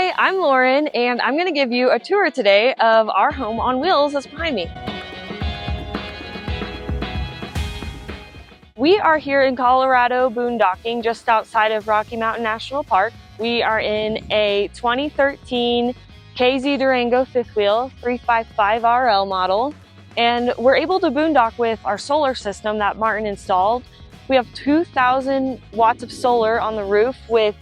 Hi, I'm Lauren, and I'm going to give you a tour today of our home on wheels that's behind me. We are here in Colorado boondocking just outside of Rocky Mountain National Park. We are in a 2013 KZ Durango Fifth Wheel 355 RL model, and we're able to boondock with our solar system that Martin installed. We have 2,000 watts of solar on the roof with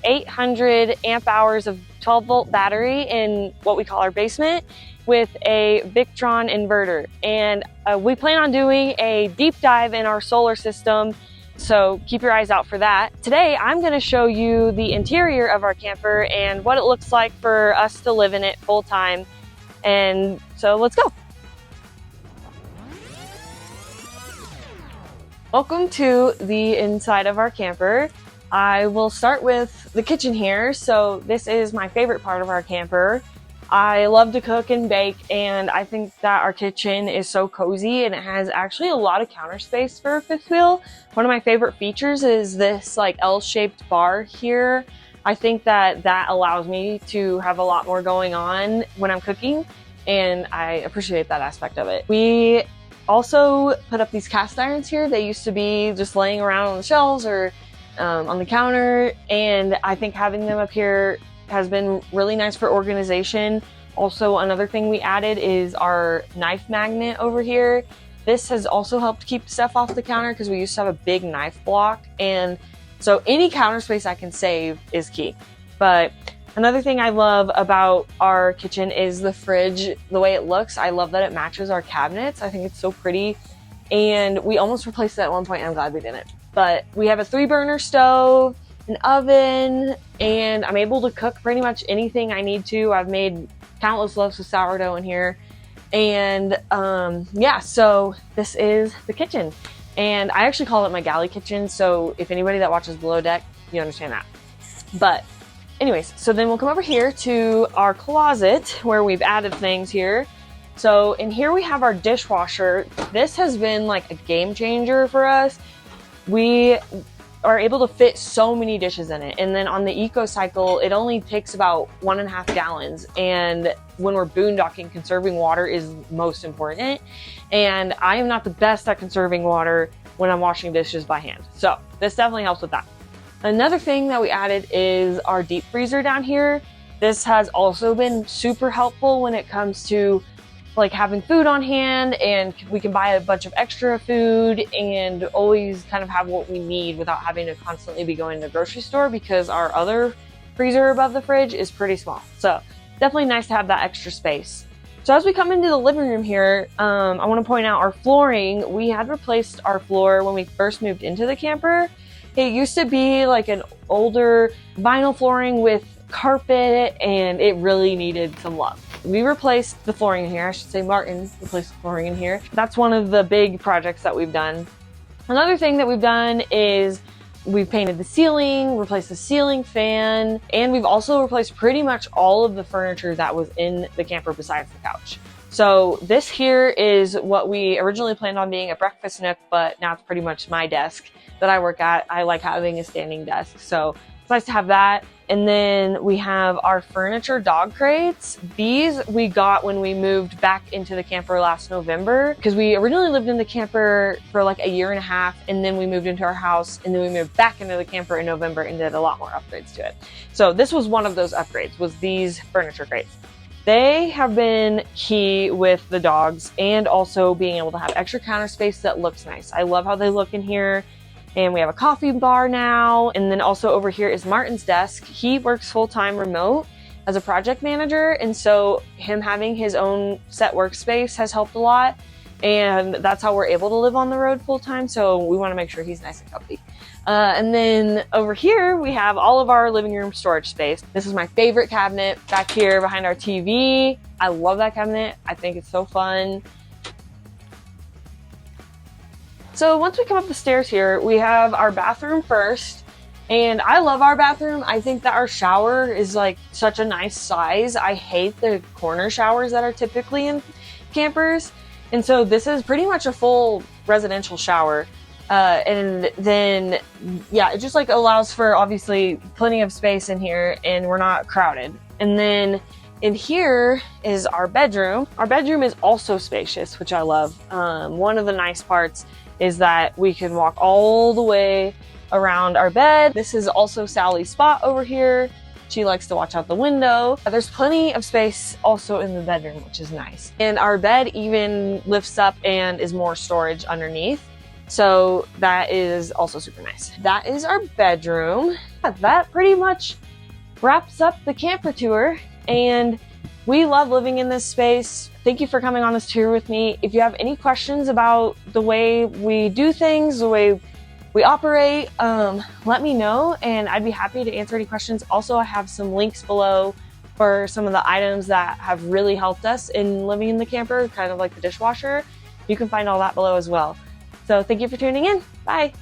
800 amp hours of 12-volt battery in what we call our basement with a Victron inverter. And we plan on doing a deep dive in our solar system, so keep your eyes out for that. Today, I'm going to show you the interior of our camper and what it looks like for us to live in it full time. And so let's go. Welcome to the inside of our camper. I will start with the kitchen here. So this is my favorite part of our camper. I love to cook and bake, and I think that our kitchen is so cozy, and it has actually a lot of counter space for a fifth wheel. One of my favorite features is this like L-shaped bar here. I think that allows me to have a lot more going on when I'm cooking, and I appreciate that aspect of it. We also put up these cast irons here. They used to be just laying around on the shelves or on the counter, and I think having them up here has been really nice for organization. Also, another thing we added is our knife magnet over here. This has also helped keep stuff off the counter because we used to have a big knife block, and so any counter space I can save is key. But another thing I love about our kitchen is the fridge, the way it looks. I love that it matches our cabinets. I think it's so pretty, and we almost replaced it at one point, and I'm glad we didn't. But we have a 3-burner stove, an oven, and I'm able to cook pretty much anything I need to. I've made countless loaves of sourdough in here. And yeah, so this is the kitchen. And I actually call it my galley kitchen, so if anybody that watches Below Deck, you understand that. But anyways, so then we'll come over here to our closet where we've added things here. So in here we have our dishwasher. This has been like a game changer for us. We are able to fit so many dishes in it. And then on the eco cycle, it only takes about 1.5 gallons. And when we're boondocking, conserving water is most important. And I am not the best at conserving water when I'm washing dishes by hand. So this definitely helps with that. Another thing that we added is our deep freezer down here. This has also been super helpful when it comes to like having food on hand, and we can buy a bunch of extra food and always kind of have what we need without having to constantly be going to the grocery store, because our other freezer above the fridge is pretty small. So definitely nice to have that extra space. So as we come into the living room here, I want to point out our flooring. We had replaced our floor when we first moved into the camper. It used to be like an older vinyl flooring with carpet, and it really needed some love. We replaced the flooring in here. I should say Martin replaced the flooring in here. That's one of the big projects that we've done. Another thing that we've done is we've painted the ceiling, replaced the ceiling fan, and we've also replaced pretty much all of the furniture that was in the camper besides the couch. So this here is what we originally planned on being a breakfast nook, but now it's pretty much my desk that I work at. I like having a standing desk, so it's nice to have that. And then we have our furniture dog crates. These we got when we moved back into the camper last November, because we originally lived in the camper for like 1.5 years, and then we moved into our house, and then we moved back into the camper in November and did a lot more upgrades to it. So this was one of those upgrades, was these furniture crates. They have been key with the dogs, and also being able to have extra counter space that looks nice. I love how they look in here. And we have a coffee bar now. And then also over here is Martin's desk. He works full-time remote as a project manager. And so him having his own set workspace has helped a lot. And that's how we're able to live on the road full-time. So we want to make sure he's nice and comfy. And then over here, we have all of our living room storage space. This is my favorite cabinet back here behind our TV. I love that cabinet. I think it's so fun. So once we come up the stairs here, we have our bathroom first, and I love our bathroom. I think that our shower is like such a nice size. I hate the corner showers that are typically in campers, and so this is pretty much a full residential shower. And then, yeah, it just like allows for obviously plenty of space in here, and we're not crowded. And then in here is our bedroom. Our bedroom is also spacious, which I love. One of the nice parts is that we can walk all the way around our bed. This is also Sally's spot over here. She likes to watch out the window. There's plenty of space also in the bedroom, which is nice. And our bed even lifts up and is more storage underneath. So that is also super nice. That is our bedroom. That pretty much wraps up the camper tour, and we love living in this space. Thank you for coming on this tour with me. If you have any questions about the way we do things, the way we operate, let me know and I'd be happy to answer any questions. Also, I have some links below for some of the items that have really helped us in living in the camper, kind of like the dishwasher. You can find all that below as well. So thank you for tuning in. Bye.